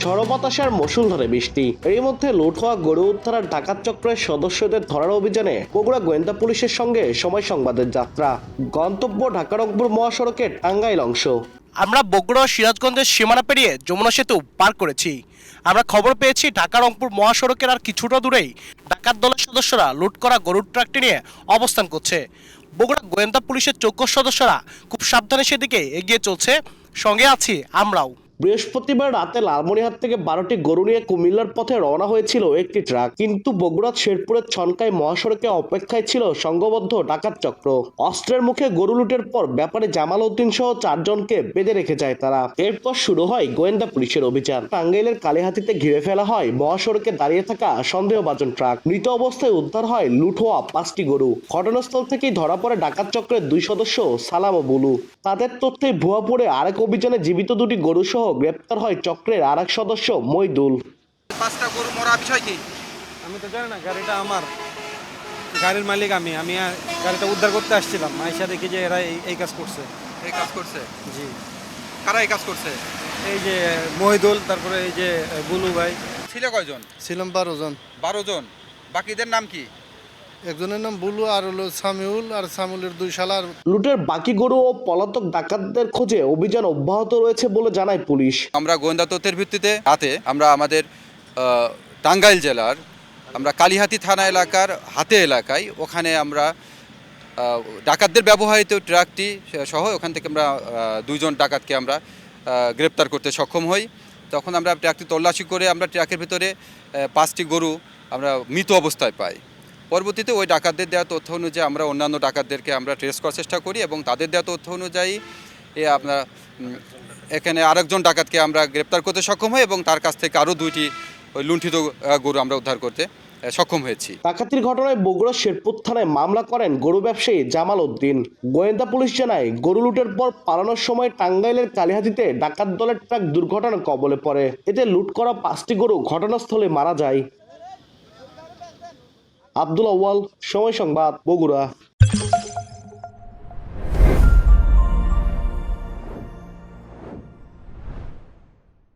ঝড়ো বাতাসের মুষলধারে বৃষ্টি। এর মধ্যে লুট হওয়া গরু উদ্ধার আর ডাকাত চক্রের সদস্যদের ধরার অভিযানে বগুড়া গোয়েন্দা পুলিশের সঙ্গে সময় সংবাদের যাত্রা। গন্তব্য ঢাকা রংপুর মহাসড়কের টাঙ্গাইল অংশ। আমরা বগুড়া সিরাজগঞ্জের সীমানা পেরিয়ে যমুনা সেতু পার করেছি। আমরা খবর পেয়েছি ঢাকা রংপুর মহাসড়কের আর কিছুটা দূরেই ডাকাত দলের সদস্যরা লুট করা গরুর ট্রাকটি নিয়ে অবস্থান করছে। বগুড়া গোয়েন্দা পুলিশের চৌকস সদস্যরা খুব সাবধানে সেদিকে এগিয়ে চলছে, সঙ্গে আছি আমরাও। বৃহস্পতিবার রাতে লালমনিরহাট থেকে 12টি গরু নিয়ে কুমিল্লার পথে রওনা হয়েছিল একটি ট্রাক, কিন্তু বগুড়ার শেরপুরের ছনকাই মহাসড়কে অপেক্ষায় ছিল সংঘবদ্ধ ডাকাত চক্র। অস্ত্রের মুখে গরু লুটের পর ব্যাপারে জামাল উদ্দিন সহ 4 জনকে বেঁধে রেখে যায় তারা। এরপর শুরু হয় গোয়েন্দা পুলিশের অভিযান। টাঙ্গাইলের কালিহাতীতে ঘিরে ফেলা হয় মহাসড়কে দাঁড়িয়ে থাকা সন্দেহভাজন ট্রাক। মৃত অবস্থায় উদ্ধার হয় লুট হওয়া 5টি গরু। ঘটনাস্থল থেকেই ধরা পড়ে ডাকাত চক্রের 2 সদস্য সালাম ও বুলু। তাদের তথ্যে ভুয়াপুরে আরেক অভিযানে জীবিত 2টি গরু সহ গ্রেপ্তার হয় চক্রের আরেক সদস্য মইদুল। 5টা গরু মরা বিষয় কি? আমি তো জানি না, গাড়িটা আমার, গাড়ির মালিক আমি গাড়িটা উদ্ধার করতে আসছিলাম, আইসা দেখি যে এরা এই কাজ করছে। এই কাজ করছে? জি। কারা এই কাজ করছে? এই যে মহিদুল, তারপরে এই যে বুলু ভাই। ছিল কয়জন? ছিলাম 12 জন। 12 জন। বাকিদের নাম কি? একজনের নাম বুলু, আর হলো সামিউল, আর সামিউলের 2 শালা। লুটের বাকি গরু ও পলাতক ডাকাতদের খোঁজে অভিযান অব্যাহত রয়েছে বলে জানায় পুলিশ। আমরা গোয়েন্দা তথ্যের ভিত্তিতে রাতে আমরা আমাদের টাঙ্গাইল জেলার আমরা কালিহাতী থানা এলাকার হাতে এলাকায় ওখানে আমরা ডাকাতদের ব্যবহৃত ট্রাকটি সহ ওখান থেকে আমরা 2 জন ডাকাতকে আমরা গ্রেপ্তার করতে সক্ষম হই। তখন আমরা ট্রাকটি তল্লাশি করে আমরা ট্রাকের ভিতরে 5টি গরু আমরা মৃত অবস্থায় পাই। পরবর্তীতে ওই ডাকাতদের দেওয়া তথ্য অনুযায়ী আমরা অন্যান্য ডাকাতদেরকে আমরা ট্রেস করার চেষ্টা করি এবং তাদের দেওয়া তথ্য অনুযায়ী আপনার এখানে আরেকজন ডাকাতকে আমরা গ্রেপ্তার করতে সক্ষম হই এবং তার কাছ থেকে আরও 2টি লুণ্ঠিত গরু আমরা উদ্ধার করতে সক্ষম হয়েছি। ডাকাতির ঘটনায় বগুড়া শেরপুর থানায় মামলা করেন গরু ব্যবসায়ী জামাল উদ্দিন। গোয়েন্দা পুলিশ জানায়, গরু লুটের পর পালানোর সময় টাঙ্গাইলের কালিহাতীতে ডাকাত দলের ট্রাক দুর্ঘটনার কবলে পড়ে। এতে লুট করা 5টি গরু ঘটনাস্থলে মারা যায়। আব্দুল আউয়াল, সময় সংবাদ, বগুড়া।